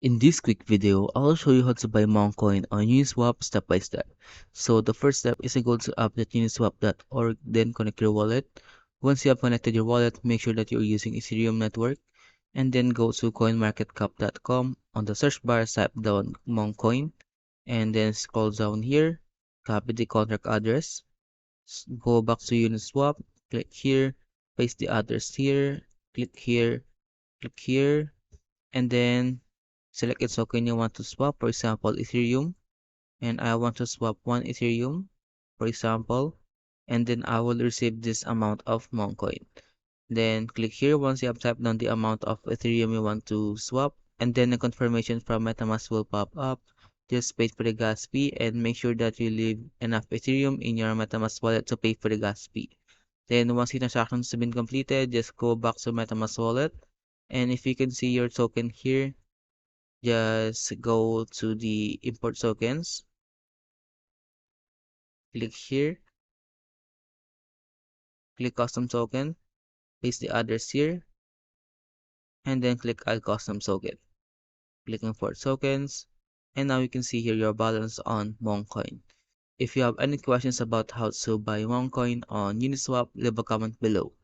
In this quick video, I'll show you how to buy Mong Coin on Uniswap step by step. So the first step is to go to app.uniswap.org, then connect your wallet. Once you have connected your wallet, make sure that you're using Ethereum network, and then go to coinmarketcap.com. On the search bar, type down Mong Coin, and then scroll down here, copy the contract address, go back to Uniswap, click here, paste the address here, click here, click here, and then select a token you want to swap, for example Ethereum, and I want to swap 1 Ethereum, for example, and then I will receive this amount of Mong Coin. Then click here once you have typed down the amount of Ethereum you want to swap, and then a confirmation from MetaMask will pop up. Just pay for the gas fee and make sure that you leave enough Ethereum in your MetaMask wallet to pay for the gas fee. Then once the transaction has been completed, just go back to MetaMask wallet, and if you can see your token here, just go to the import tokens, click here, click custom token, paste the address here, and then click add custom token. Click import tokens, and now you can see here your balance on Mongcoin. If you have any questions about how to buy Mongcoin on Uniswap, leave a comment below.